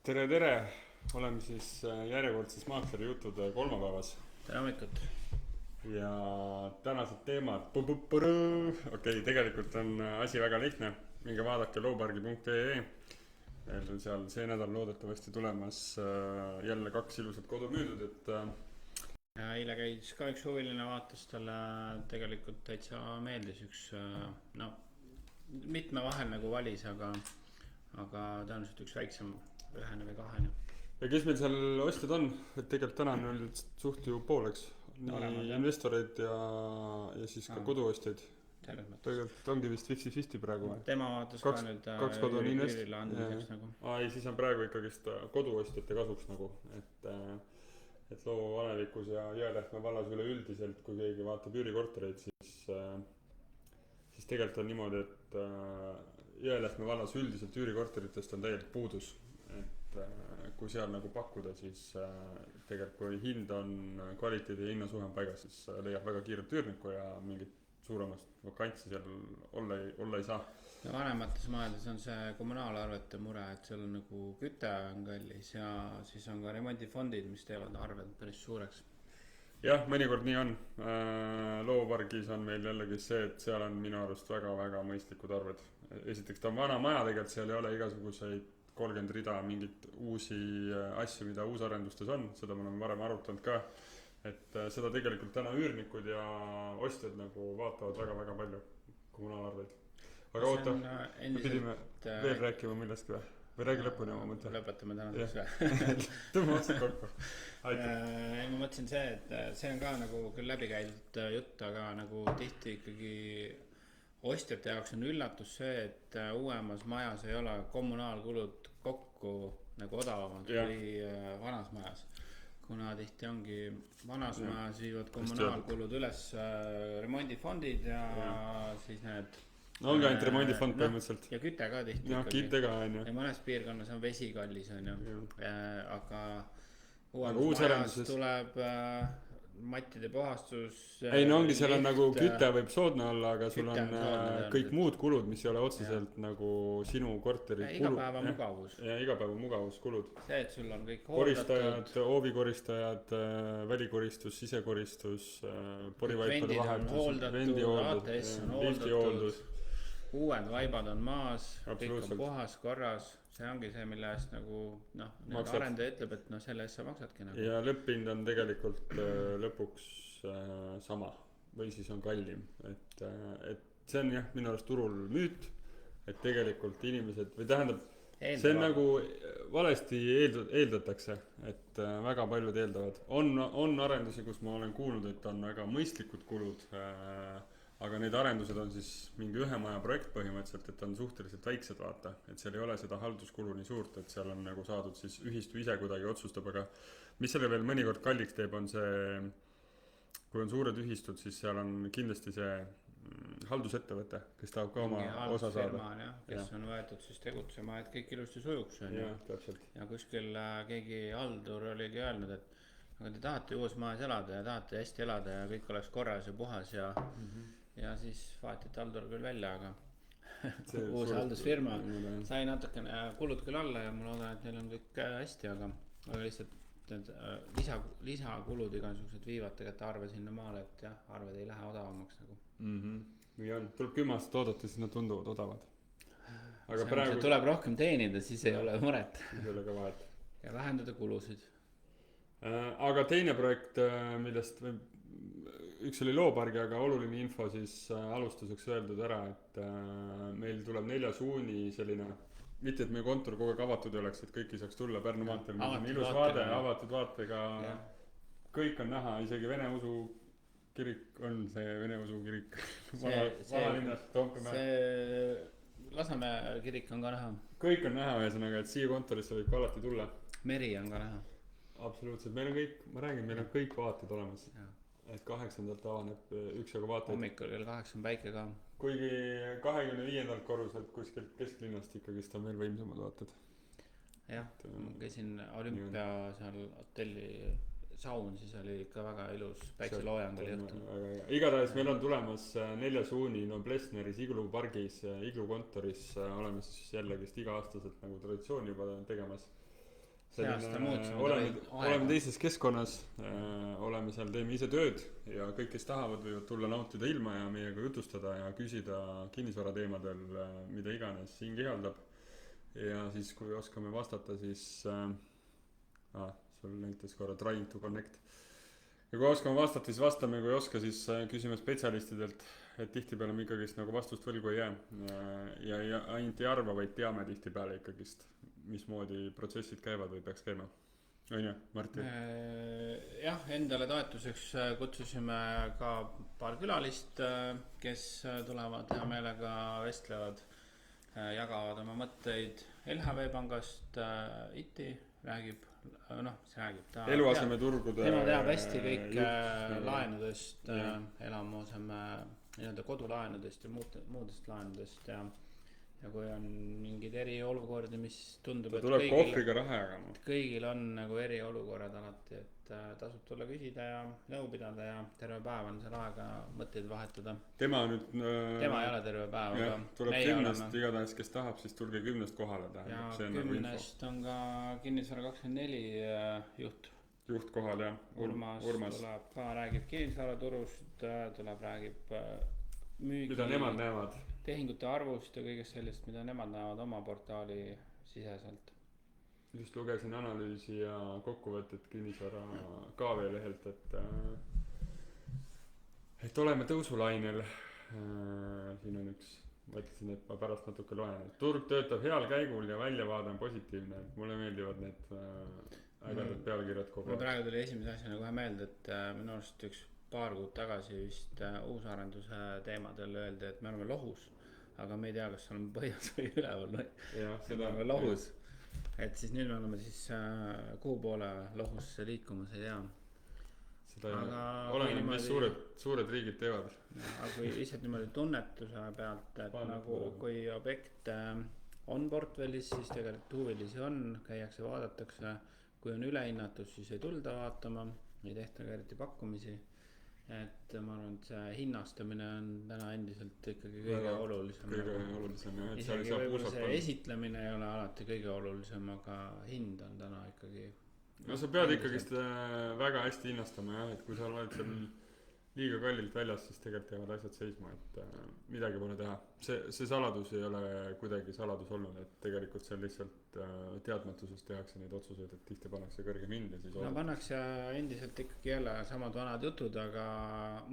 tere, oleme siis järjekordses Maakleri juttude kolmapäevas tere hommikut! ja tänased teemad, tegelikult on asi väga lihtne, minge vaadake loopargi.ee, meil on seal see nädal loodetavasti tulemas jälle 2 ilusat kodu müüdud, et eile käis ka üks huviline vaatas, talle tegelikult täitsa meeldis üks, no mitme vahel nagu valis, aga tõenäoliselt üks väiksem, 1 või 2. ja kes meil seal ostjad on, et tegelikult täna on olnud suht ju pooleks, nii investoreid ja siis ka koduostjaid. Tegelikult ongi vist 50-50 praegu. Tema vaatas ka nüüd kaks kodu on Üürile andmiseks nagu. Ei, siis on praegu ikkagist koduostjate kasuks nagu, et Loo Valevikus ja Jõelähtme vallas üleüldiselt, kui keegi vaatab üürikortereid, siis tegelikult on niimoodi, et Jõelähtme vallas üldiselt üürikorteritest on täielik puudus. Et kui seal nagu pakkuda, siis tegelikult kui hind on kvaliteedi ja hinna suhe on paigas, siis leiab väga kiirelt üürniku ja mingit suuremast vakantsi seal olla ei saa. Ja vanemates majades on see kommunaalarvete mure, et seal on nagu küte on kallis ja siis on ka remondifondid, mis teevad arved päris suureks. Jah, mõnikord nii on. Loopargis on meil jällegi see, et seal on minu arust väga mõistlikud arved. Esiteks ta on vana maja, tegelikult seal ei ole igasuguseid 30 rida mingit uusi asju, mida uusarendustes on, seda me oleme varem arutanud ka, et seda tegelikult täna üürnikud ja ostjad nagu vaatavad väga palju kommunaalarveid. Aga oota, me pidime veel rääkima millestki või räägi lõpuni oma mõte? Lõpetame tänaseks või? Tõmba otsad kokku. Ma mõtlesin see, et see on ka nagu küll läbikäidud jutt, aga nagu tihti ikkagi ostjate jaoks on üllatus see, et uuemas majas ei ole kommunaalkulud kokku nagu odavamad kui vanas majas. Kuna tihti ongi vanas majas viivad kommunaalkulud üles remondifondid ja siis need ongi ainult remondifond põhimõtteliselt. Ja küte ka tihti. Ja küte ka on ju. Ja mõnes piirkonnas on vesi kallis on ju. Aga uuemas majas tuleb mattide puhastus. Ei no ongi, seal on nagu küte võib soodne olla, aga sul on kõik muud kulud, mis ei ole otseselt nagu sinu korteri kulud. Igapäeva mugavus. Ja igapäeva mugavuskulud. See, et sul on kõik koristajad, oovikoristajad, välikoristus, sisekoristus, porivaipade vahetus, vendihooldus, ATS on hooldatud, uued vaibad on maas, kõik on puhas, korras. See ongi see, mille eest nagu arendaja ütleb, et selle eest sa maksadki nagu. Ja lõpphind on tegelikult lõpuks sama või siis on kallim, et see on jah minu arust turul müüt, et tegelikult inimesed või tähendab see on nagu valesti eeldatakse, et väga paljud eeldavad. On arendusi, kus ma olen kuulnud, et on väga mõistlikud kulud, aga need arendused on siis mingi ühe maja projekt põhimõtteliselt, et on suhteliselt väiksed vaata, et seal ei ole seda halduskulu nii suurt, et seal on nagu saadud siis ühistu ise kuidagi otsustab, aga mis selle veel mõnikord kalliks teeb, on see, kui on suured ühistud, siis seal on kindlasti see haldusettevõte, kes tahab ka oma osa saada. Kes on võetud siis tegutsema, et kõik ilusti sujuks. Ja kuskil keegi haldur oligi öelnud, et aga te tahate uus majas elada ja tahate hästi elada ja kõik oleks korras ja puhas ja siis vaatiti haldur küll välja, aga uus haldusfirma sai natukene kulud küll alla ja ma loodan, et neil on kõik hästi, aga lihtsalt lisakulud igasugused viivad tegelikult arve sinna maale, et jah, arved ei lähe odavamaks nagu. Või on, tuleb 10 aastat oodata, siis nad tunduvad odavad. Aga praegu tuleb rohkem teenida, siis ei ole muret. Siis ei ole ka vahet. Ja vähendada kulusid. Aga teine projekt, millest üks oli Loopargi, aga oluline info siis alustuseks öeldud ära, et meil tuleb 4. juuni selline, mitte et meie kontor kogu aeg avatud ei oleks, et kõik ei saaks tulla Pärnu maanteel, meil on ilus vaade, avatud vaatega, kõik on näha, isegi Vene usu kirik on see Vene usu kirik valalinnas Toompemäe. See Lasnamäe kirik on ka näha. Kõik on näha ühesõnaga, et siia kontorisse võib ka alati tulla. Meri on ka näha. Absoluutselt, meil on kõik, ma räägin, meil on kõik vaated olemas, et 8. avaneb üksjagu vaateid. Hommikul kell 8 on päike ka. Kuigi 25. korruselt kuskilt kesklinnast ikkagist on veel võimsamad vaated. Jah, ma käisin Olümpia seal hotelli saun, siis oli ikka väga ilus päikseloojang oli õhtul. Igatahes meil on tulemas 4. juuni Plessneris Iglu pargis, Iglu kontoris oleme siis jällegist iga-aastaselt nagu traditsiooni juba tegemas. see aasta muutusime oleme teises keskkonnas, oleme seal, teeme ise tööd ja kõik, kes tahavad, võivad tulla nautida ilma ja meiega jutustada ja küsida kinnisvara teemadel, mida iganes hing ihaldab. Ja siis, kui oskame vastata, siis sul näitas korra trying to connect. Ja kui oskame vastata, siis vastame, kui ei oska, siis küsime spetsialistidelt, et tihtipeale me ikkagist nagu vastust võlgu ei jää. Ja ainult ei arva, vaid teame tihtipeale ikkagist, mismoodi protsessid käivad või peaks käima. On ju, Martin? Jah, endale toetuseks kutsusime ka paar külalist, kes tulevad hea meelega, vestlevad, jagavad oma mõtteid. LHV pangast Iti räägib, ta eluasemeturgude tema teab hästi kõik laenudest, elamuseme kodulaenudest ja muudest laenudest ja kui on mingid eriolukordi, mis tundub, et tuleb kohvriga raha jagama. Kõigil on nagu eriolukorrad alati, et tasub tulla küsida ja nõu pidada ja terve päev on seal aega mõtteid vahetada. Tema ei ole terve päev, aga tuleb 10, igatahes kes tahab, siis tulge 10 kohale. Ja 10 on ka Kinnisvara 24 juht kohal, jah. Urmas tuleb ka, räägib kinnisvaraturust, tuleb räägib müügi, mida nemad näevad, tehingute arvust ja kõigest sellist, mida nemad näevad oma portaali siseselt. Just lugesin analüüsi ja kokkuvõtet Kinnisvara KV lehelt, et oleme tõusulainel. Siin on üks, ma ütlesin, et ma pärast natuke loen, et turg töötab heal käigul ja väljavaade on positiivne. Mulle meeldivad need ägedad pealkirjad kogu aeg. Praegu tuli esimese asjana kohe meelde, et minu arust üks paar kuud tagasi vist uusarenduse teemadel öeldi, et me oleme lohus, aga me ei tea, kas oleme põhjas või üleval või. Me oleme lohus. Et siis nüüd me oleme siis kuu poole lohusse liikumas, ei tea. Seda oleneb, mis suured riigid teevad. Aga kui lihtsalt niimoodi tunnetuse pealt, et nagu kui objekt on portfellis, siis tegelikult huvilisi on, käiakse, vaadatakse. Kui on ülehinnatud, siis ei tulda vaatama, ei tehta ka eriti pakkumisi. Et ma arvan, et see hinnastamine on täna endiselt ikkagi kõige olulisem. Isegi võib-olla see esitlemine ei ole alati kõige olulisem, aga hind on täna ikkagi. No sa pead ikkagist väga hästi hinnastama, jah, et kui sa oled seal liiga kallilt väljas, siis tegelikult jäävad asjad seisma, et midagi pole teha. See saladus ei ole kuidagi saladus olnud, et tegelikult see lihtsalt teadmatuses tehakse neid otsuseid, et tihti pannakse kõrgem hind ja siis pannakse endiselt ikkagi jälle samad vanad jutud, aga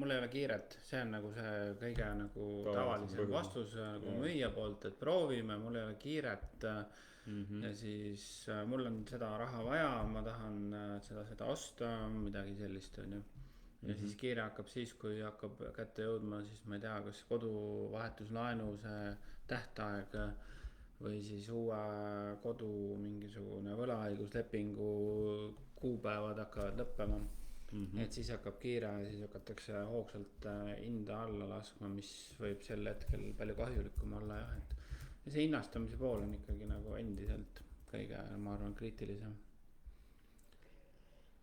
mul ei ole kiiret. See on nagu see kõige nagu tavalisem vastus nagu müüja poolt, et proovime, mul ei ole kiiret ja siis mul on seda raha vaja, ma tahan seda osta, midagi sellist on ju. Ja siis kiire hakkab siis, kui hakkab kätte jõudma, siis ma ei tea, kas koduvahetuslaenu see tähtaeg või siis uue kodu mingisugune võlaõiguslepingu kuupäevad hakkavad lõppema. Et siis hakkab kiire ja siis hakatakse hoogsalt hinda alla laskma, mis võib sel hetkel palju kahjulikum olla, jah. Ja see hinnastamise pool on ikkagi nagu endiselt kõige, ma arvan, kriitilisem.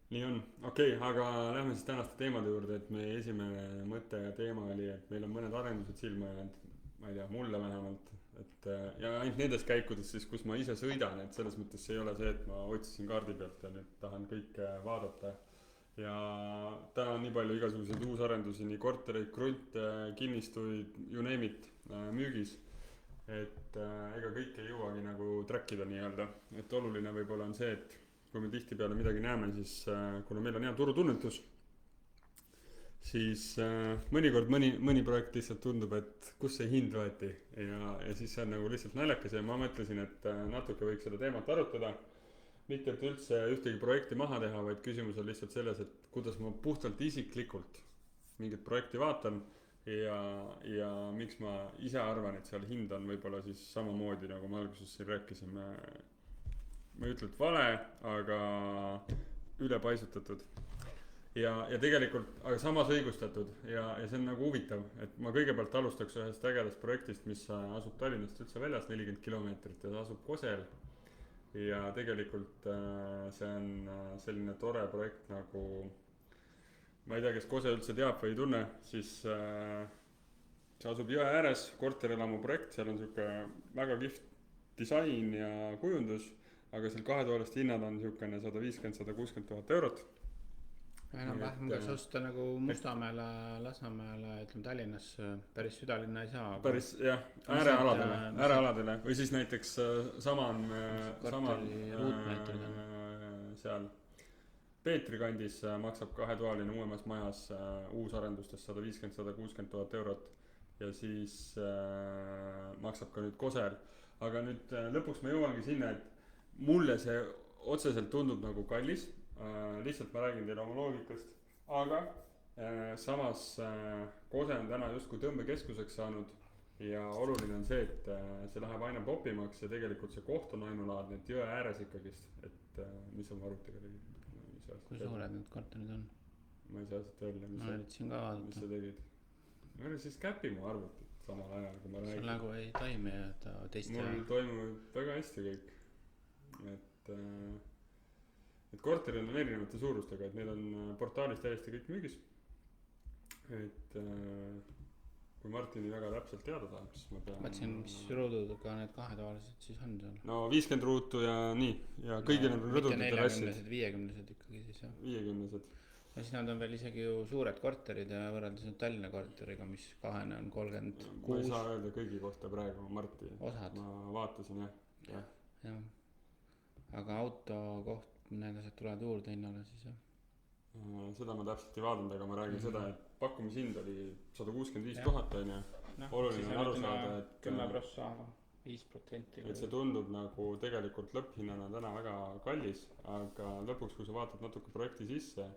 Nii on, okei, aga lähme siis tänaste teemade juurde, et meie esimene mõte ja teema oli, et meil on mõned arendused silma jäänud, ma ei tea, mulle vähemalt, et ja ainult nendes käikudes siis, kus ma ise sõidan, et selles mõttes see ei ole see, et ma otsisin kaardi pealt ja nüüd tahan kõike vaadata. Ja täna on nii palju igasuguseid uusarendusi, nii kortereid, krunte, kinnistuid, you name it, müügis, et ega kõik ei jõuagi nagu trackida nii-öelda, et oluline võib-olla on see, et kui me tihti peale midagi näeme, siis kuna meil on hea turutunnetus, siis mõnikord mõni projekt lihtsalt tundub, et kus see hind võeti ja siis see on nagu lihtsalt naljakas ja ma mõtlesin, et natuke võiks seda teemat arutada. Mitte et üldse ühtegi projekti maha teha, vaid küsimus on lihtsalt selles, et kuidas ma puhtalt isiklikult mingit projekti vaatan ja miks ma ise arvan, et seal hind on võib-olla siis samamoodi, nagu me alguses siin rääkisime, ma ei ütle, et vale, aga ülepaisutatud ja tegelikult, aga samas õigustatud ja see on nagu huvitav, et ma kõigepealt alustaks ühest ägedast projektist, mis asub Tallinnast üldse väljas 40 kilomeetrit ja asub Kosel ja tegelikult see on selline tore projekt nagu, ma ei tea, kes Kose üldse teab või ei tunne, siis see asub jõe ääres, korterelamu projekt, seal on siuke väga kihvt disain ja kujundus. aga seal kahetoaliste hinnad on niisugune 150-160 000 eurot. enam-vähem, kas osta nagu Mustamäele, Lasnamäele, ütleme Tallinnas päris südalinna ei saa. päris jah, äärealadele või siis näiteks sama on seal Peetri kandis maksab kahetoaline uuemas majas uusarendustes 150-160 000 eurot ja siis maksab ka nüüd Kosel. Aga nüüd lõpuks ma jõuangi sinna, et mulle see otseselt tundub nagu kallis. Lihtsalt ma räägin teile oma loogikast, aga samas Kose on täna justkui tõmbekeskuseks saanud ja oluline on see, et see läheb aina popimaks ja tegelikult see koht on ainulaadne, et jõe ääres ikkagist, et mis on arvutiga tegid? Kui suured need korterid on? Ma ei saa siit välja, mis sa tegid? Ma olen siis käpi mu arvutit samal ajal, kui ma räägin. Sul nagu ei toimi, et teiste... Mul toimub väga hästi kõik, et korterid on erinevate suurustega, et need on portaalis täiesti kõik müügis. Et kui Martini väga täpselt teada saab, siis ma pean... Mõtlesin, mis ruududega need kahetoalised siis on seal? No 50 ruutu ja nii, ja kõigil on rõdud ja terrassid. Mitte 40-50 ikkagi siis jah? 50-sed. Ja siis nad on veel isegi ju suured korterid ja võrreldes Tallinna korteriga, mis kahene on 36. Ma ei saa öelda kõigi kohta praegu, Marti. Osad. Ma vaatasin jah. Jah. Aga auto koht, need asjad tulevad juurde hinnale siis jah? Seda ma täpselt ei vaadanud, aga ma räägin seda, et pakkumishind oli 165 000 on ja oluline on aru saada, et 10%, 5%. Et see tundub nagu tegelikult lõpphinnana täna väga kallis, aga lõpuks, kui sa vaatad natuke projekti sisse,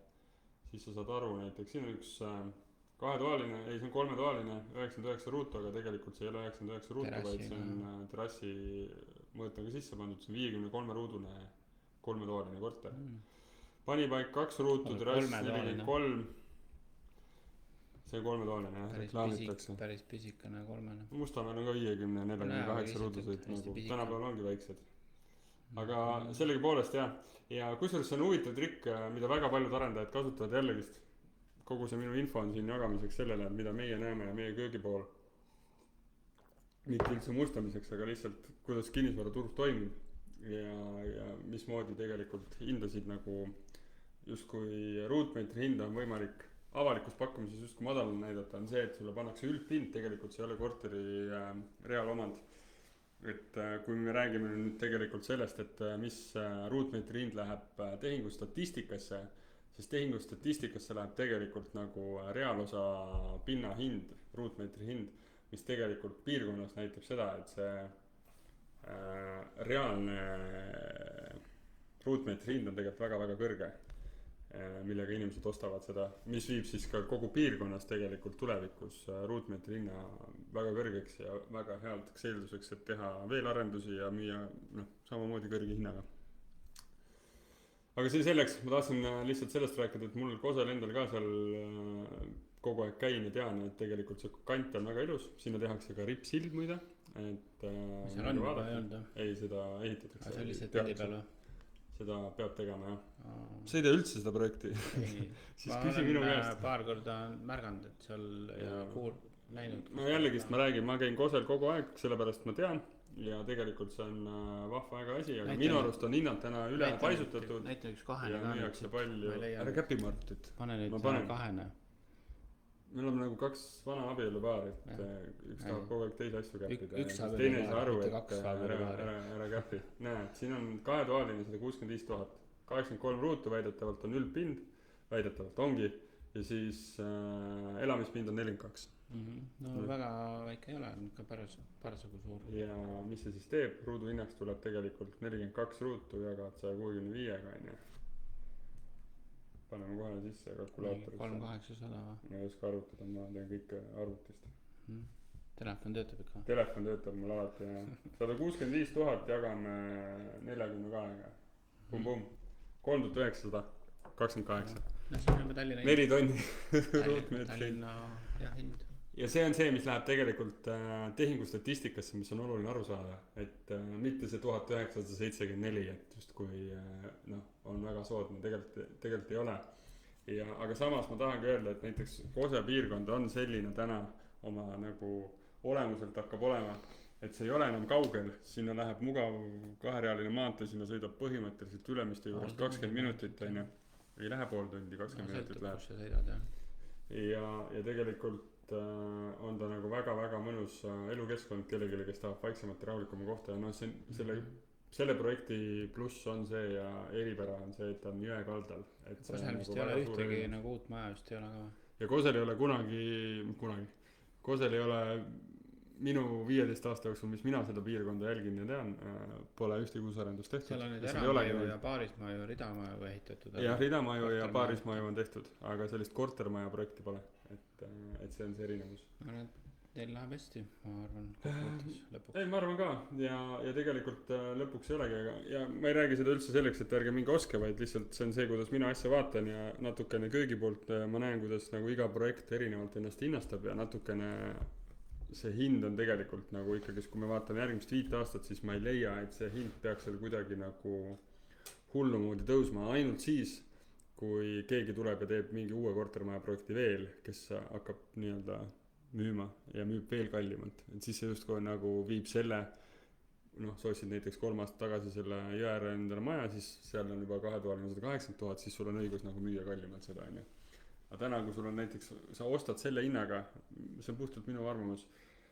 siis sa saad aru, näiteks siin on üks kahetoaline, ei see on kolmetoaline, 99 ruutu, aga tegelikult see ei ole 99 ruutu, vaid see on terrassi mõõtmega sisse pandud, see on 53 ruudune kolmetoaline korter. Panipaik 2 ruutu, terrass 43. See on kolmetoaline jah, reklaamitakse. Päris pisikane kolmene. Mustamäel on ka 50-48 ruutuseid, nagu tänapäeval ongi väiksed. Aga sellegi poolest jah, ja kusjuures see on huvitav trikk, mida väga paljud arendajad kasutavad jällegist. Kogu see minu info on siin jagamiseks sellele, mida meie näeme ja meie köögi pool. Mitte üldse mustamiseks, aga lihtsalt kuidas kinnisvaraturg toimib ja mismoodi tegelikult hindasid nagu justkui ruutmeetri hinda on võimalik avalikus pakkumises justkui madalal näidata, on see, et sulle pannakse üldhind, tegelikult see ei ole korteri reaalomand. Et kui me räägime nüüd tegelikult sellest, et mis ruutmeetri hind läheb tehingustatistikasse, siis tehingustatistikasse läheb tegelikult nagu reaalosa pinna hind, ruutmeetri hind, mis tegelikult piirkonnas näitab seda, et see reaalne ruutmeetri hind on tegelikult väga-väga kõrge, millega inimesed ostavad seda, mis viib siis ka kogu piirkonnas tegelikult tulevikus ruutmeetri hinna väga kõrgeks ja väga healdeks eelduseks, et teha veel arendusi ja müüa samamoodi kõrge hinnaga. Aga see selleks, ma tahtsin lihtsalt sellest rääkida, et mul Kosel endal ka seal kogu aeg käin ja tean, et tegelikult see kant on väga ilus, sinna tehakse ka ripsild muide, et mis seal on juba ei olnud? Ei, seda ehitatakse. See oli lihtsalt pildi peal või? Seda peab tegema jah. Sa ei tea üldse seda projekti? Ma olen paar korda märganud, et seal ja näinud. No jällegist ma räägin, ma käin Kosel kogu aeg, sellepärast ma tean ja tegelikult see on vahva aega asi, aga minu arust on hinnad täna üle paisutatud näita üks kahene ja müüakse palju. Ära käpi Martit. Pane nüüd kahene. Me oleme nagu kaks vana abielupaari, et üks tahab kogu aeg teisi asju käppida. Üks teine ei saa aru, et ära käpi. Näed, siin on kahetoaline 165 000, 83 ruutu väidetavalt on üldpind, väidetavalt ongi, ja siis elamispind on 42. No väga väike ei ole, ikka parasjagu suur. Ja mis see siis teeb? Ruudu hinnaks tuleb tegelikult 42 ruutu jagad 165-ga on ju. Paneme kohe sisse kalkulaatorisse. 3800 või? Ma ei oska arvutada, ma teen kõik arvutist. Telefon töötab ikka? Telefon töötab mul alati ja 165 000 jagame 42-ga. Pum-pum. 3928. No siin on juba Tallinna 4 tonni. Tallinna hind. Ja see on see, mis läheb tegelikult tehingustatistikasse, mis on oluline aru saada, et mitte see 1974, et just kui on väga soodne, tegelikult ei ole. Aga samas ma tahangi öelda, et näiteks Kose piirkond on selline täna oma nagu olemuselt hakkab olema, et see ei ole enam kaugel, sinna läheb mugav kaherealine maantee, sinna sõidab põhimõtteliselt Ülemiste juurest 20 minutit on ju, ei lähe pool tundi, 20 minutit läheb. Ja tegelikult on ta nagu väga-väga mõnus elukeskkond kellelegi, kes tahab vaiksemat ja rahulikuma kohta ja noh, selle projekti pluss on see ja eripära on see, et ta on jõe kaldal. Kosel vist ei ole ühtegi nagu uut maja vist ei ole ka. Ja Kosel ei ole kunagi, Kosel ei ole minu 15 aasta jooksul, mis mina seda piirkonda jälgin ja tean, pole ühtegi uusarendust tehtud. Seal on nüüd eramaju ja paarismaju, ridamaju ehitatud. Jah, ridamaju ja paarismaju on tehtud, aga sellist kortermaja projekti pole, et see on see erinevus. Teil läheb hästi, ma arvan, kokkuvõttes lõpuks. Ei, ma arvan ka ja tegelikult lõpuks ei olegi ja ma ei räägi seda üldse selleks, et ärge minge oske, vaid lihtsalt see on see, kuidas mina asja vaatan ja natukene köögi poolt ma näen, kuidas nagu iga projekt erinevalt ennast hinnastab ja natukene see hind on tegelikult nagu ikkagi, kui me vaatame järgmist 5 aastat, siis ma ei leia, et see hind peaks seal kuidagi nagu hullumoodi tõusma ainult siis, kui keegi tuleb ja teeb mingi uue kortermaja projekti veel, kes hakkab nii-öelda müüma ja müüb veel kallimalt, et siis see justkui nagu viib selle, noh, sa ostsid näiteks 3 aastat tagasi selle Jõeääre endale maja, siis seal on juba 280 000, siis sul on õigus nagu müüa kallimalt seda, on ju. Aga täna, kui sul on näiteks, sa ostad selle hinnaga, see on puhtalt minu arvamus,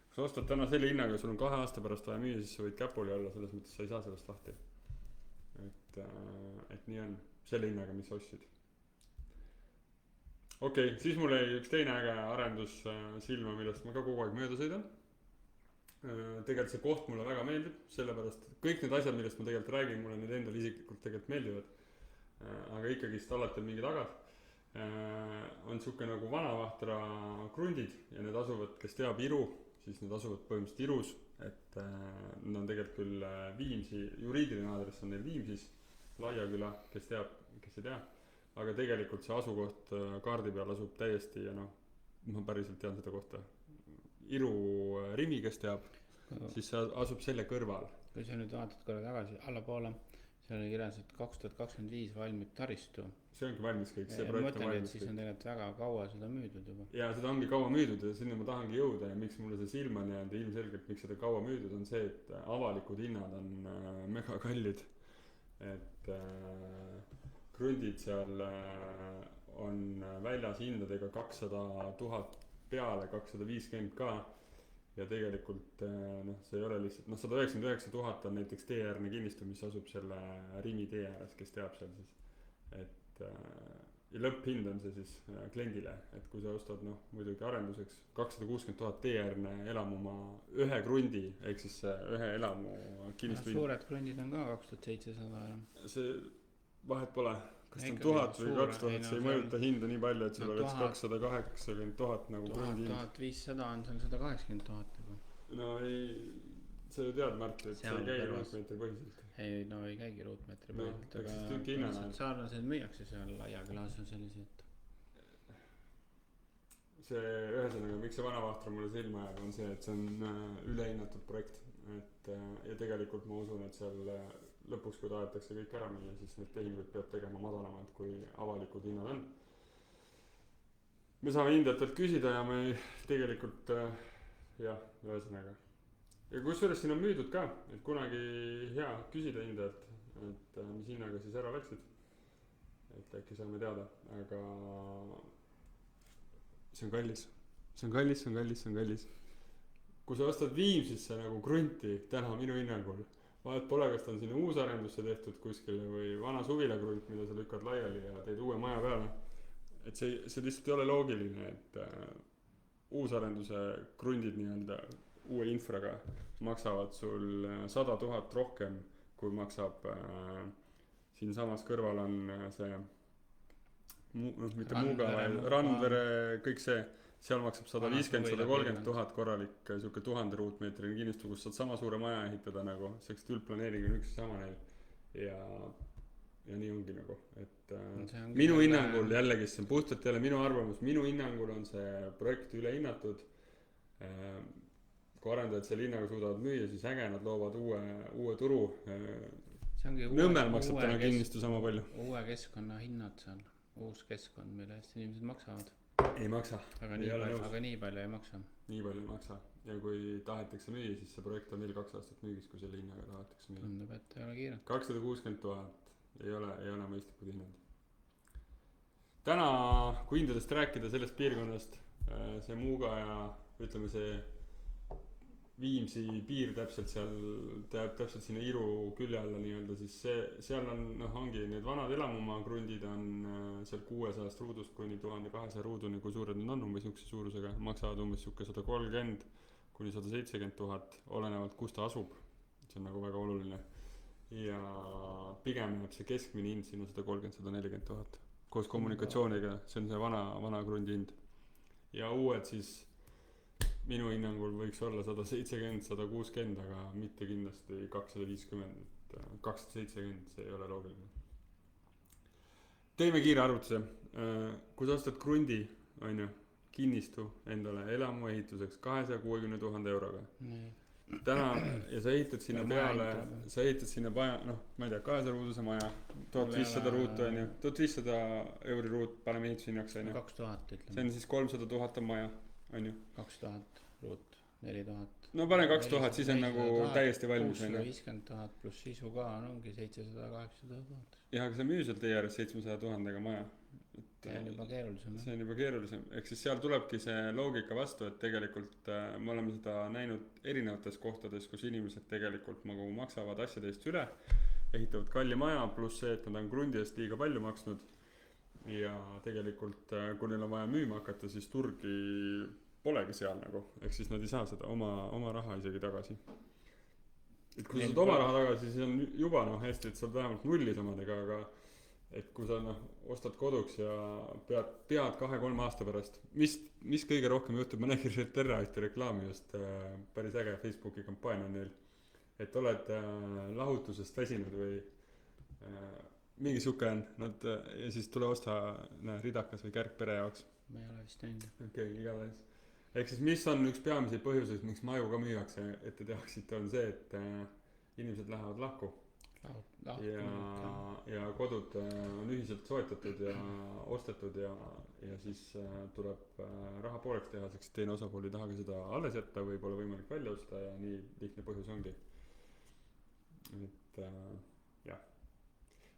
kui sa ostad täna selle hinnaga, sul on 2 aasta pärast vaja müüa, siis sa võid käpuli olla, selles mõttes sa ei saa sellest lahti. Et nii on selle hinnaga, mis sa ostsid. Okei, siis mul jäi üks teine äge arendus silma, millest ma ka kogu aeg mööda sõidan. Tegelikult see koht mulle väga meeldib, sellepärast kõik need asjad, millest ma tegelikult räägin, mulle need endal isiklikult tegelikult meeldivad. Aga ikkagist alati on mingi tagad. On siuke nagu Vanavahtra krundid ja need asuvad, kes teab Iru, siis need asuvad põhimõtteliselt Irus, et need on tegelikult küll Viimsi, juriidiline aadress on neil Viimsis, Laiaküla, kes teab, kes ei tea. Aga tegelikult see asukoht kaardi peal asub täiesti ja noh, ma päriselt tean seda kohta. Iru Rimi, kes teab, siis see asub selle kõrval. Kui sa nüüd vaatad korra tagasi allapoole, seal oli kirjas, et 2025 valmib taristu. See ongi valmis kõik, see projekt on valmis kõik. Siis on tegelikult väga kaua seda müüdud juba. Ja seda ongi kaua müüdud ja sinna ma tahangi jõuda ja miks mulle see silma on jäänud ja ilmselgelt miks seda kaua müüdud on see, et avalikud hinnad on mega kallid. Et krundid seal on väljas hindadega 200 000 peale, 250 ka ja tegelikult noh, see ei ole lihtsalt, noh 199 000 on näiteks teeäärne kinnistu, mis asub selle Rimi tee ääres, kes teab seal siis, et ja lõpphind on see siis kliendile, et kui sa ostad noh muidugi arenduseks 260 000 teeäärne elamu oma ühe krundi, ehk siis ühe elamu kinnistu hind. Suured krundid on ka 2700. See vahet pole, kas ta on 1000 või 2000, see ei mõjuta hinda nii palju, et sul oleks 280 000 nagu krundi hind. 1500 on seal 180 000. No ei, sa ju tead, Märt, et see ei käi ruutmeetri põhiselt. Ei, no ei käigi ruutmeetri põhiselt, aga sarnased müüakse seal Laiakülas on sellised. See ühesõnaga, miks see Vanavahtra mulle silma jääb, on see, et see on ülehinnatud projekt, et ja tegelikult ma usun, et seal lõpuks, kui tahetakse kõik ära müüa, siis need tehingud peab tegema madalamad, kui avalikud hinnad on. Me saame hindajatelt küsida ja me tegelikult, jah, ühesõnaga. Ja kusjuures siin on müüdud ka, et kunagi hea küsida hindajalt, et mis hinnaga siis ära läksid. Et äkki saame teada, aga see on kallis. See on kallis, see on kallis, see on kallis. Kui sa ostad Viimsisse nagu krunti täna minu hinnangul, vahet pole, kas ta on sinna uusarendusse tehtud kuskile või vana suvilakrunt, mida sa lükkad laiali ja teed uue maja peale. Et see lihtsalt ei ole loogiline, et uusarenduse krundid nii-öelda uue infraga maksavad sul 100 000 rohkem, kui maksab siin samas kõrval on see mitte Muuga, Randvere, kõik see. Seal maksab 150-130 000 korralik siuke 1000 ruutmeetri kinnistu, kus saad sama suure maja ehitada nagu, selleks üldplaneering on üks sama neil ja nii ongi nagu, et minu hinnangul jällegi, see on puhtalt jälle minu arvamus, minu hinnangul on see projekt ülehinnatud. Kui arendajad selle hinnaga suudavad müüa, siis äge, nad loovad uue turu. Nõmmel maksab täna kinnistu sama palju. Uue keskkonna hinnad seal, uus keskkond, mille eest inimesed maksavad. Ei maksa. Aga nii palju ei maksa. Nii palju ei maksa. ja kui tahetakse müüa, siis see projekt on veel 2 aastat müügis, kui selle hinnaga tahetakse müüa. Tundub, et ei ole kiiret. 260 000 ei ole mõistlikud hinnad. Täna, kui hindadest rääkida sellest piirkonnast, see Muuga ja ütleme see Viimsi piir täpselt seal, täpselt sinna Iru külje alla nii-öelda, siis seal on, ongi need vanad elamumaa krundid on seal 600 ruudust kuni 1200 ruuduni, kui suured need on umbes niisuguse suurusega, maksavad umbes niisugune 130 kuni 170 000, olenevalt kus ta asub, see on nagu väga oluline. Ja pigem jääb see keskmine hind sinna 130-140 000 koos kommunikatsiooniga, see on see vana krundi hind. Ja uued siis minu hinnangul võiks olla 170-160, aga mitte kindlasti 250, 270, see ei ole loogiline. Teeme kiire arvutuse. Kui sa ostad krundi, on ju, kinnistu endale elamu ehituseks 260 000 euroga. Täna, ja sa ehitad sinna peale, ma ei tea, 200 ruuduse maja, 1500 ruutu, on ju, 1500 euri ruut, paneme ehitushinnaks, on ju. 2000 ütleme. See on siis 300 000 on maja, on ju. 2000 ruut, 4000. No pane 2000, siis on nagu täiesti valmis. 650 000 pluss sisu ka ongi 700-800 000. Jah, aga sa müü seal tee ääres 700 000 maja. See on juba keerulisem. See on juba keerulisem. Ehk siis seal tulebki see loogika vastu, et tegelikult me oleme seda näinud erinevates kohtades, kus inimesed tegelikult nagu maksavad asjade eest üle, ehitavad kalli maja, pluss see, et nad on krundi eest liiga palju maksnud. Ja tegelikult, kui neil on vaja müüma hakata, siis turgi polegi seal nagu, ehk siis nad ei saa seda oma raha isegi tagasi. Et kui sa saad oma raha tagasi, siis on juba hästi, et sa oled vähemalt nullis omadega, aga et kui sa ostad koduks ja pead 2-3 aasta pärast, mis kõige rohkem juhtub, ma nägin Terra ühte reklaami just, päris äge Facebooki kampaania on neil, et oled lahutusest väsinud või mingi siuke on, ja siis tule osta ridakas või kärk pere jaoks. Ma ei ole vist näinud. Okei, igatahes. Ehk siis mis on üks peamiseid põhjuseid, miks maju ka müüakse, et te teaksite, on see, et inimesed lähevad lahku. Ja kodud on ühiselt soetatud ja ostetud ja siis tuleb raha pooleks teha, seks teine osapool ei tahagi seda alles jätta või pole võimalik välja osta ja nii lihtne põhjus ongi. Et jah.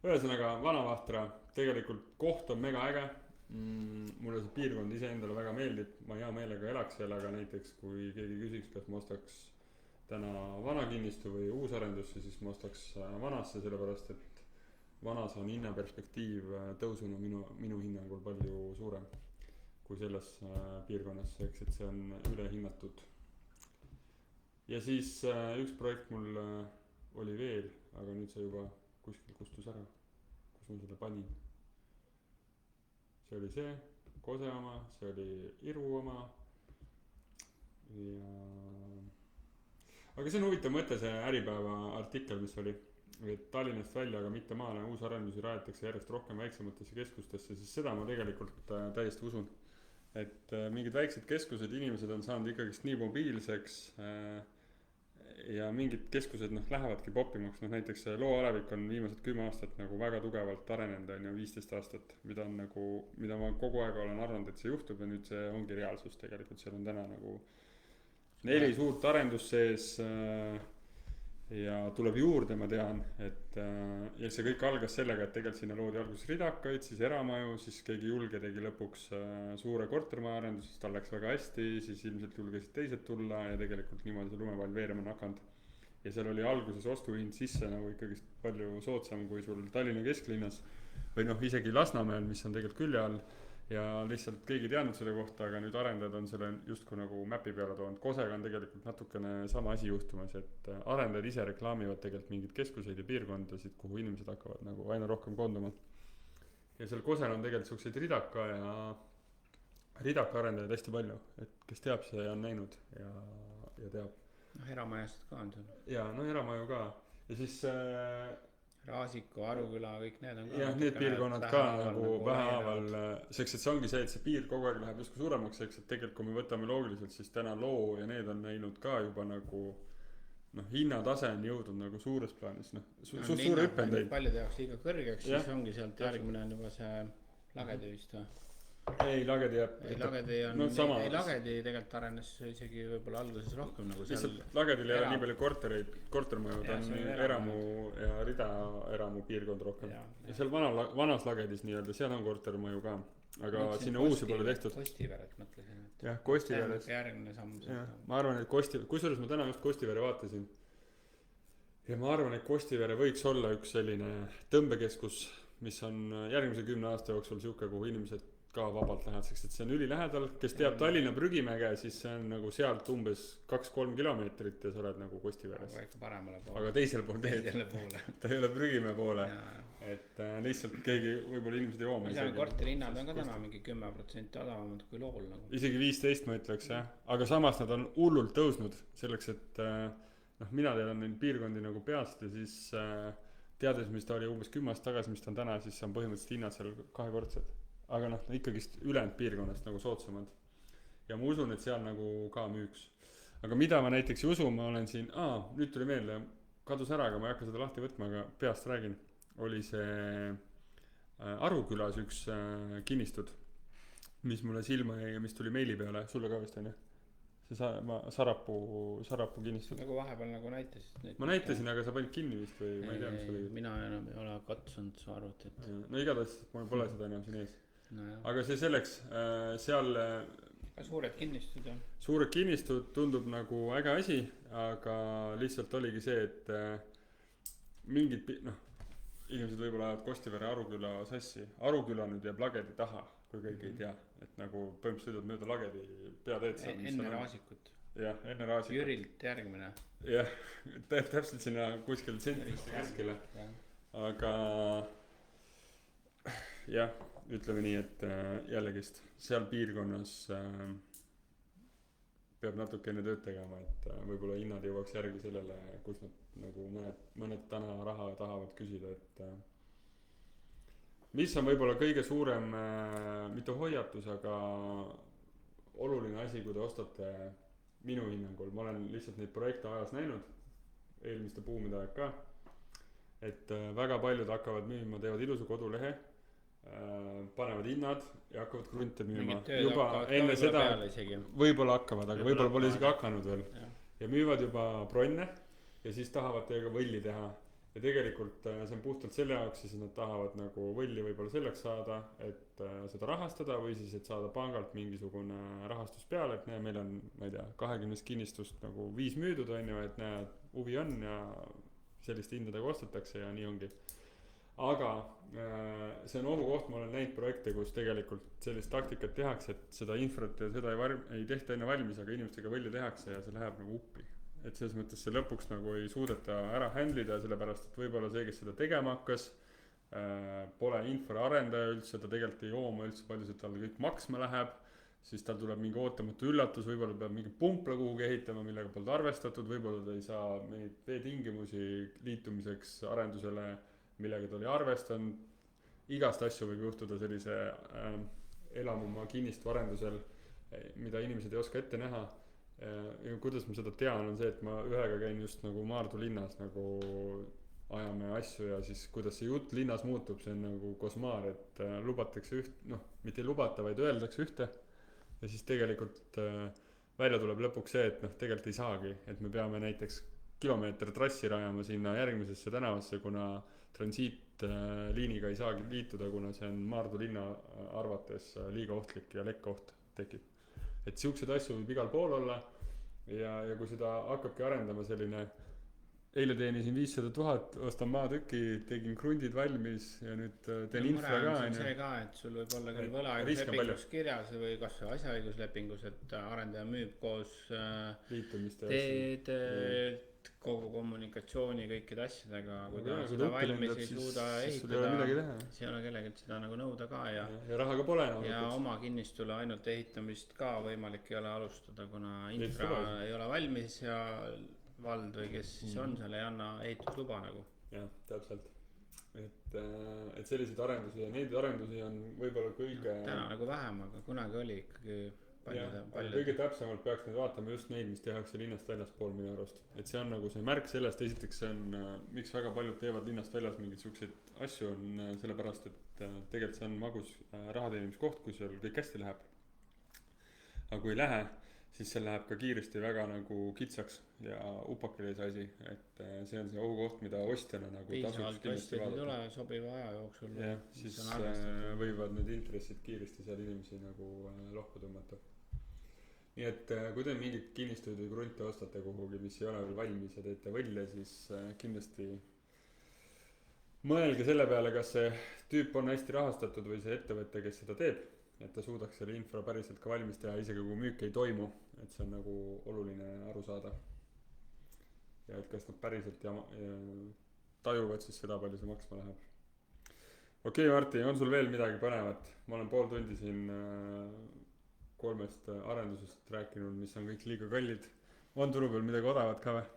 Ühesõnaga Vanavahtra, tegelikult koht on mega äge. Mulle see piirkond ise endale väga meeldib, ma hea meelega elaks seal, aga näiteks kui keegi küsiks, kas ma ostaks täna vana kinnistu või uusarendusse, siis ma ostaks vanasse, sellepärast et vanas on hinnaperspektiiv tõusuna minu hinnangul palju suurem kui selles piirkonnas, eks et see on ülehinnatud. Ja siis üks projekt mul oli veel, aga nüüd see juba kuskil kustus ära, kus ma seda panin. See oli see, Kose oma, see oli Iru oma ja aga see on huvitav mõte, see Äripäeva artikkel, mis oli, et Tallinnast välja, aga mitte maale uusarendusi rajatakse järjest rohkem väiksematesse keskustesse, siis seda ma tegelikult täiesti usun. Et mingid väiksed keskused, inimesed on saanud ikkagist nii mobiilseks ja mingid keskused lähevadki poppimaks, näiteks Loo Alevik on viimased 10 aastat nagu väga tugevalt arenenud, on ju 15 aastat, mida ma kogu aeg olen arvanud, et see juhtub ja nüüd see ongi reaalsus tegelikult, seal on täna nagu 4 suurt arendus sees ja tuleb juurde, ma tean, et ja see kõik algas sellega, et tegelikult sinna loodi alguses ridakaid, siis eramaju, siis keegi julge tegi lõpuks suure kortermaja arendus, siis tal läks väga hästi, siis ilmselt julgesid teised tulla ja tegelikult niimoodi see lumepall veerema on hakanud. Ja seal oli alguses ostuhind sisse nagu ikkagist palju soodsam kui sul Tallinna kesklinnas või isegi Lasnamäel, mis on tegelikult külje all. Ja lihtsalt keegi teadnud selle kohta, aga nüüd arendajad on selle justkui nagu mäpi peale toonud. Kosega on tegelikult natukene sama asi juhtumas, et arendajad ise reklaamivad tegelikult mingid keskuseid ja piirkondasid, kuhu inimesed hakkavad nagu aina rohkem koonduma. Ja seal Kosel on tegelikult selliseid ridaka arendajaid hästi palju, et kes teab, see on näinud ja teab. Eramajast ka on seal. Ja, eramaju ka. Ja siis Raasiku, Aruküla, kõik need on ka. Jah, need piirkonnad ka nagu vähehaaval, seks, et see ongi see, et see piir kogu aeg läheb justkui suuremaks, seks, et tegelikult kui me võtame loogiliselt, siis täna Loo ja need on näinud ka juba nagu hinnatase on jõudnud nagu suures plaanis, suur hüppendeid. Paljude jaoks liiga kõrgeks, siis ongi sealt järgmine on juba see lagede vist või? ei, Lagedi jääb. Lagedi tegelikult arenes isegi võib-olla alguses rohkem nagu seal. lihtsalt Lagedil ei ole nii palju kortermaju, ta on eramu ja rida eramu piirkond rohkem. Ja seal vanas Lagedis nii-öelda, seal on kortermaju ka. Aga sinna uusi pole tehtud. Kostiveret mõtlesin. Jah, Kostiveres. Järgmine samm. Ma arvan, et kusjuures ma täna just Kostivere vaatasin. Ja ma arvan, et Kostivere võiks olla üks selline tõmbekeskus, mis on järgmise 10 aasta jooksul siuke, kuhu inimesed ka vabalt lähedaseks, et see on ülilähedal, kes teab Tallinna Prügimäge, siis see on nagu sealt umbes 2-3 kilomeetrit ja sa oled nagu Kostiveres. Aga teisel pool teed. Ta ei ole Prügimäe poole. Et lihtsalt keegi, võib-olla inimesed ei jooma. See on korterihinnad on ka täna mingi 10% odavamad kui lool nagu. Isegi 15 ma ütleks, jah. Aga samas nad on hullult tõusnud selleks, et mina tean neid piirkondi nagu peast ja siis teades, mis ta oli umbes 10 aastat tagasi, mis ta on täna, siis on põhimõtteliselt hinnad seal 2-kordsed. Aga ikkagist ülejäänud piirkonnast nagu soodsamad. Ja ma usun, et seal nagu ka müüks. Aga mida ma näiteks ei usu, ma olen siin, nüüd tuli meelde, kadus ära, aga ma ei hakka seda lahti võtma, aga peast räägin. Oli see Arukülas üks kinnistud, mis mulle silma jäi ja mis tuli meili peale, sulle ka vist on ju? See Sarapuu kinnistud. Nagu vahepeal nagu näitasid. Ma näitasin, aga sa panid kinni vist või ma ei tea, mis oli. Mina enam ei ole katsunud su arvutit. No igatahes, mul pole seda enam siin ees. Aga see selleks, seal suured kinnistud on. Suured kinnistud tundub nagu äge asi, aga lihtsalt oligi see, et mingid, inimesed võib-olla ajavad Kostivere Aruküla sassi. Aruküla nüüd jääb Lagedi taha, kui kõik ei tea, et nagu põhimõtteliselt sõidad mööda Lagedi peateed. Enne Raasikut. Jah, enne Raasikut. Jürilt järgmine. Jah, täpselt sinna kuskil tsentrisse keskele. Aga jah, ütleme nii, et jällegi seal piirkonnas peab natuke enne tööd tegema, et võib-olla hinnad jõuaks järgi sellele, kus nad nagu mõned täna raha tahavad küsida, et mis on võib-olla kõige suurem, mitte hoiatus, aga oluline asi, kui te ostate minu hinnangul, ma olen lihtsalt neid projekte ajas näinud, eelmiste buumide aeg ka, et väga paljud hakkavad müüma, teevad ilusa kodulehe, panevad hinnad ja hakkavad krunte müüma juba enne seda, võib-olla hakkavad, aga võib-olla pole isegi hakanud veel ja müüvad juba bronne ja siis tahavad teiega võlli teha ja tegelikult see on puhtalt selle jaoks, siis nad tahavad nagu võlli võib-olla selleks saada, et seda rahastada või siis, et saada pangalt mingisugune rahastus peale, et meil on, ma ei tea, 20 kinnistust nagu 5 müüdud on ju, et huvi on ja selliste hindadega ostetakse ja nii ongi. Aga see on ohukoht, ma olen näinud projekte, kus tegelikult sellist taktikat tehakse, et seda infrat ja seda ei tehta enne valmis, aga inimestega võlli tehakse ja see läheb nagu uppi. Et selles mõttes see lõpuks nagu ei suudeta ära handlida, sellepärast et võib-olla see, kes seda tegema hakkas, pole infraarendaja üldse, ta tegelikult ei jooma üldse palju, et tal kõik maksma läheb, siis tal tuleb mingi ootamatu üllatus, võib-olla peab mingi pumpla kuhugi ehitama, millega polnud arvestatud, võib-olla ta ei saa neid veetingimusi liitumiseks arendusele, millega ta oli arvestanud, igast asju võib juhtuda sellise elamumaa kinnistu arendusel, mida inimesed ei oska ette näha. Ja kuidas ma seda tean, on see, et ma ühega käin just nagu Maardu linnas nagu ajame asju ja siis kuidas see jutt linnas muutub, see on nagu kosmaar, et lubatakse mitte ei lubata, vaid öeldakse ühte ja siis tegelikult välja tuleb lõpuks see, et tegelikult ei saagi, et me peame näiteks kilomeeter trassi rajama sinna järgmisesse tänavasse, kuna transiitliiniga ei saagi liituda, kuna see on Maardu linna arvates liiga ohtlik ja lekkoht tekib. Et siuksed asju võib igal pool olla ja kui seda hakkabki arendama selline, eile teenisin 500 000, ostan maatüki, tegin krundid valmis ja nüüd teen infra ka. See ka, et sul võib olla küll võlaõiguslepingus kirjas või kas või asjaõiguslepingus, et arendaja müüb koos teed, kogu kommunikatsiooni kõikide asjadega, kui ta seda valmis ei suuda ehitada, siis ei ole kellegi seda nagu nõuda ka ja raha ka pole ja oma kinnistule ainult ehitamist ka võimalik ei ole alustada, kuna infra ei ole valmis ja vald või kes siis on seal ei anna ehitusluba nagu. Jah, täpselt. Et selliseid arendusi ja neid arendusi on võib-olla kõige täna nagu vähem, aga kunagi oli ikkagi kõige täpsemalt peaks nüüd vaatama just neid, mis tehakse linnast väljaspool minu arust. et see on nagu see märk sellest, esiteks see on, miks väga paljud teevad linnast väljas mingeid siukseid asju, on sellepärast, et tegelikult see on magus rahateenimiskoht, kui seal kõik hästi läheb. aga kui ei lähe, siis see läheb ka kiiresti väga nagu kitsaks ja upakile see asi, et see on see ohukoht, mida ostjana nagu piisavalt ostjaid ei tule sobiva aja jooksul. jah, siis võivad need intressid kiiresti seal inimesi nagu lohku tõmmata. nii et kui te mingit kinnistuid või krunte ostate kuhugi, mis ei ole veel valmis ja teete võlle, siis kindlasti mõelge selle peale, kas see tüüp on hästi rahastatud või see ettevõte, kes seda teeb, et ta suudaks selle infra päriselt ka valmis teha, isegi kui müük ei toimu, et see on nagu oluline aru saada. ja et kas nad päriselt tajuvad siis seda, palju see maksma läheb. Okei, Martti, on sul veel midagi põnevat? Ma olen pool tundi siin 3 arendusest rääkinud, mis on kõik liiga kallid. On turu peal midagi odavat ka või?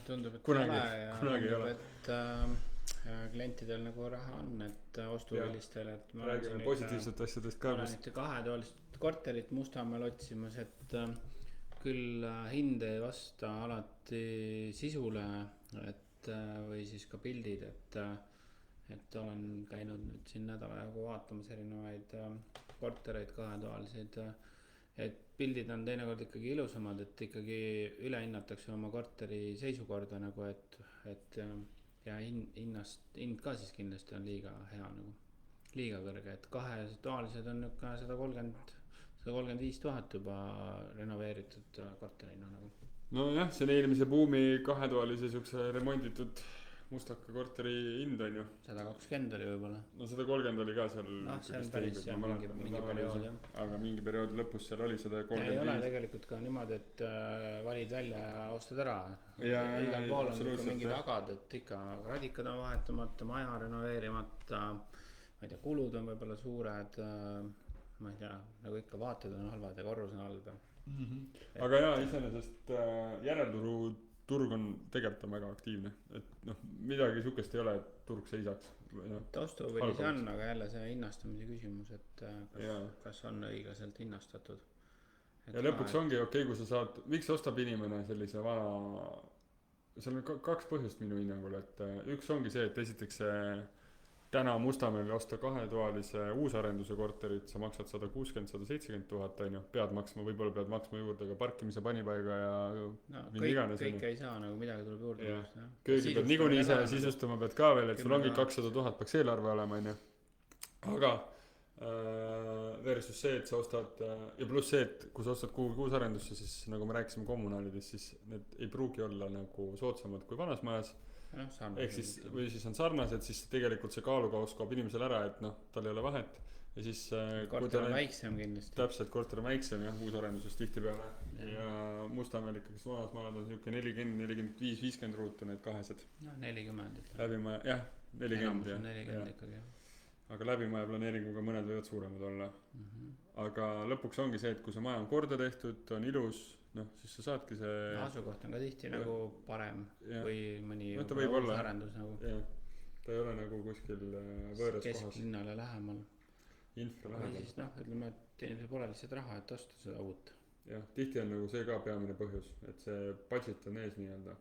Tundub, et kunagi ei ole. Et klientidel nagu raha on, et ostuvillistel, et ma räägime positiivset asjadest ka. Ma olen nüüd 2-toalist korterit Mustamäel otsimas, et küll hind ei vasta alati sisule, et või siis ka pildid, et olen käinud nüüd siin nädala jagu vaatamas erinevaid kortereid 2-toaliseid, et pildid on teinekord ikkagi ilusamad, et ikkagi ülehinnatakse oma korteri seisukorda nagu, et ja hind ka siis kindlasti on liiga hea nagu, liiga kõrge, et 2-toalised on nüüd 135 000 juba renoveeritud korterina nagu. Nojah, see on eelmise buumi 2-toalise siukse remonditud mustaka korteri hind on ju. 120 oli võibolla. No 130 oli ka seal. See on päris jah, mingi periood jah. Aga mingi perioodi lõpus seal oli 135. Ei ole tegelikult ka niimoodi, et valid välja ja ostad ära. Igal pool on ikka mingi tagad, et ikka radikad on vahetamata, maja renoveerimata, ma ei tea, kulud on võibolla suured, ma ei tea, nagu ikka vaated on halvad ja korrus on halb. Aga jaa, iseenesest järelturu turg on tegelikult on väga aktiivne, et midagi sukest ei ole, et turg seisaks. Ostuvilisi on, aga jälle see hinnastamise küsimus, et kas on õiglaselt hinnastatud. Ja lõpuks ongi okei, kui sa saad, miks ostab inimene sellise vana, seal on 2 põhjust minu hinnangul, et üks ongi see, et esiteks täna Mustamäel osta 2-toalise uusarenduse korterit, sa maksad 160-170 000 on ju, pead maksma, võib-olla pead maksma juurde ka parkimise panipaiga ja kõik ei saa, nagu midagi tuleb juurde. Köögi pead niikuinii ise sisustama pead ka veel, et sul ongi 200 000 peaks eelarve olema on ju. Aga versus see, et sa ostad ja pluss see, et kui sa ostad kuhugi uusarendusse, siis nagu me rääkisime kommunaalides, siis need ei pruugi olla nagu soodsamad kui vanas majas. Ehk siis, või siis on sarnased, siis tegelikult see kaalukaus kaob inimesel ära, et tal ei ole vahet. Ja siis korter on väiksem kindlasti. Täpselt, korter on väiksem jah, uusarenduses tihti peale. Ja Mustamäel ikkagi vanas maad on niuke 40, 45, 50 ruutu need 2-sed. 40. Läbimaja, jah, 40 jah. 40 ikkagi jah. Aga läbimaja planeeringuga mõned võivad suuremad olla. Aga lõpuks ongi see, et kui see maja on korda tehtud, on ilus, siis sa saadki see asukoht on ka tihti nagu parem või mõni arendus nagu. Ta ei ole nagu kuskil võõras kohas. Kesklinnale lähemal. Infra lähemal. Või siis ütleme, et inimesel pole lihtsalt raha, et osta seda uut. Jah, tihti on nagu see ka peamine põhjus, et see budget on ees nii-öelda.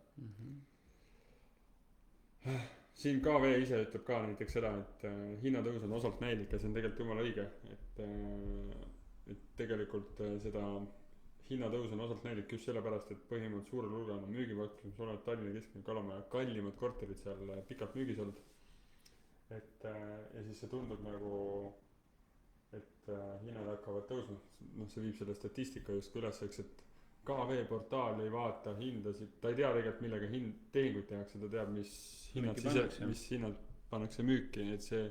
Siin KV ise ütleb ka näiteks seda, et hinnatõus on osalt näilik ja see on tegelikult jumala õige, et tegelikult seda hinnatõus on osalt näilik just sellepärast, et põhimõtteliselt suurel hulgal on müügipakkumised, mis olevad Tallinna keskmine Kalamaja kallimad korterid seal pikalt müügis olnud. Ja siis see tundub nagu, et hinnad hakkavad tõusma, see viib selle statistika just üles, et KV portaal ei vaata hindasid, ta ei tea tegelikult millega tehinguid tehakse, ta teab mis hinnad pannakse müüki, et see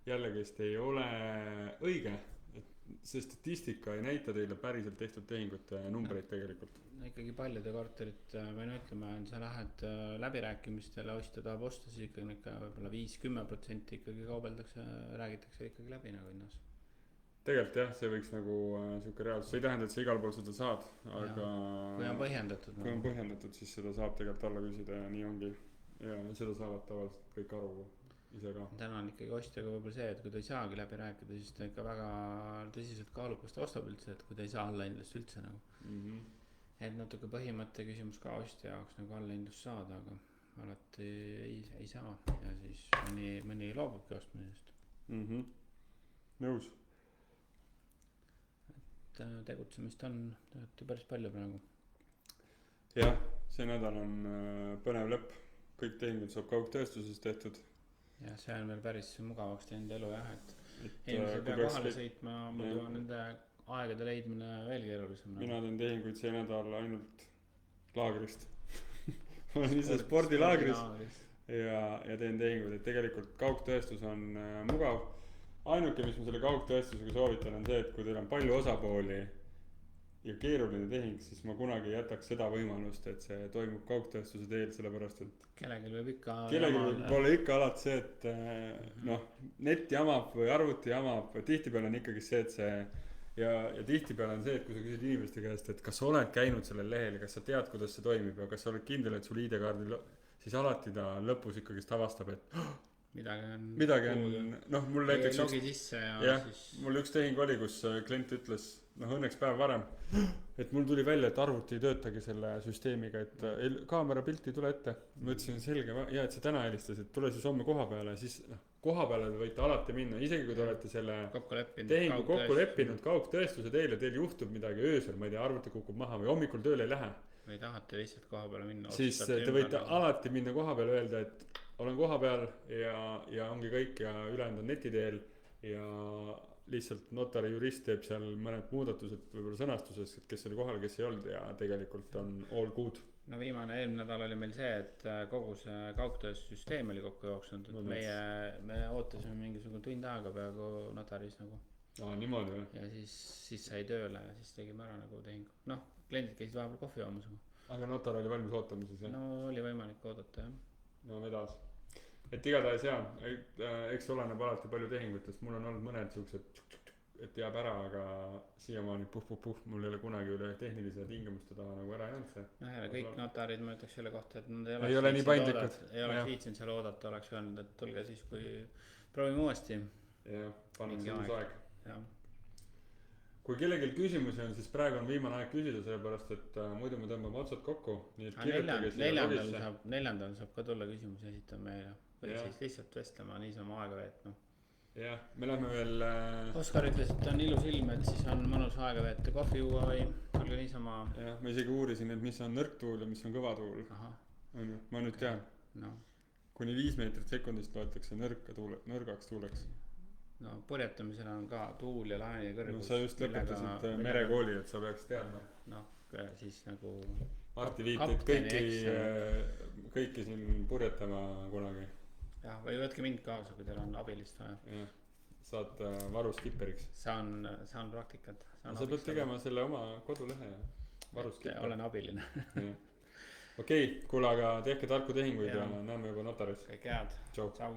jällegist ei ole õige, et see statistika ei näita teile päriselt tehtud tehingute numbreid tegelikult. Ikkagi paljude korterit, või ütleme, sa lähed läbirääkimistele, ostja tahab osta, siis ikkagi võib-olla 5-10% ikkagi kaubeldakse, räägitakse ikkagi läbi nagu hinnas. Tegelikult jah, see võiks nagu siuke reaalsus, see ei tähenda, et sa igal pool seda saad, aga kui on põhjendatud. Kui on põhjendatud, siis seda saab tegelikult alla küsida ja nii ongi. Ja seda saavad tavaliselt kõik aru. ise ka. täna on ikkagi ostjaga võib-olla see, et kui ta ei saagi läbi rääkida, siis ta ikka väga tõsiselt kaalub, kas ta ostab üldse, et kui ta ei saa allahindlust üldse nagu. Et natuke põhimõtte küsimus ka ostja jaoks nagu allahindlust saada, aga alati ei saa ja siis mõni loobubki ostmisest. Nõus. Et tegutsemist on päris palju praegu. Jah, see nädal on põnev lõpp, kõik tehingud saab kaugtööstuses tehtud. Ja see on veel päris mugavaks teinud elu jah, et inimesed pea kohale sõitma, muidu on nende aegade leidmine veel keerulisem. Mina teen tehinguid see nädal ainult laagrist ma olen ise spordilaagris ja teen tehinguid, et tegelikult kaugtööstus on mugav. Ainuke, mis ma selle kaugtööstusega soovitan, on see, et kui teil on palju osapooli ja keeruline tehing, siis ma kunagi jätaks seda võimalust, et see toimub kaugtööstuse teel, sellepärast et kellelgi võib olla ikka alati see, et net jamab või arvuti jamab, tihtipeale on ikkagi see, et see ja tihtipeale on see, et kui sa küsid inimeste käest, et kas sa oled käinud sellel lehel ja kas sa tead, kuidas see toimib ja kas sa oled kindel, et sul ID-kaardil, siis alati ta lõpus ikkagist avastab, et midagi on, mul näiteks mul üks tehing oli, kus klient ütles, õnneks päev varem, et mul tuli välja, et arvuti ei töötagi selle süsteemiga, et kaamera pilti ei tule ette. Ma ütlesin selge, ja et see täna helistas, et tule siis homme koha peale, siis koha peale te võite alati minna, isegi kui te olete selle tehingu kokku leppinud kaugtööstuse teel ja teil juhtub midagi öösel, ma ei tea, arvuti kukub maha või hommikul tööle ei lähe. Või tahate lihtsalt koha peale minna. Siis te võite alati minna koha peale öelda, et olen koha peal ja ongi kõik ja ülejäänud on neti teel ja lihtsalt notari jurist teeb seal mõned muudatused võib-olla sõnastuses, et kes oli kohal, kes ei olnud ja tegelikult on all good. No eelmine nädal oli meil see, et kogu see kaugtöössüsteem oli kokku jooksnud, et me ootasime mingisugune tund aega peaaegu notaris nagu. Niimoodi või? Ja siis sai tööle ja siis tegime ära nagu tehingu. Kliendid käisid vahepeal kohvi joomas. Aga notar oli valmis ootama siis, jah? No oli võimalik oodata, jah. No vedas. Et igatahes jah, eks oleneb alati palju tehingutest, mul on olnud mõned siuksed, et jääb ära, aga siiamaani mul ei ole kunagi üle tehnilise tingimuste taha nagu ära jäänud see. Kõik notarid ma ütleks selle kohta, et nad ei ole nii paindlikud. Ei oleks viitsinud seal oodata, oleks öelnud, et tulge siis, kui proovime uuesti. Jah, pannakse uus aeg. Jah. Kui kellelgi küsimusi on, siis praegu on viimane aeg küsida, sellepärast, et muidu me tõmbame otsad kokku. Neljandal saab ka tulla küsimusi esitama meile. Või siis lihtsalt vestlema, niisama aega veetma. Jah, me lähme veel... Oskar ütles, et on ilus ilm, et siis on mõnus aega veeta kohvi juua või tulge niisama... Jah, ma isegi uurisin, et mis on nõrk tuul ja mis on kõva tuul. Ma nüüd tean. Kuni 5 meetrit sekundist loetakse nõrgaks tuuleks. Purjetamisel on ka tuul ja laine kõrgus. Sa just lõpetasid merekooli, et sa peaks teadma. Siis nagu... Marti viitid kõiki siin purjetama kunagi. Jah, või võtke mind kaasa, kui teil on abilist vaja. Jah, saad varuskipperiks. Saan praktikat. Sa pead tegema selle oma kodulehe ja varuskipper. Olen abiline. Okei, kuule, aga tehke tarku tehinguid ja näeme juba notaris. Kõik head. Tšau.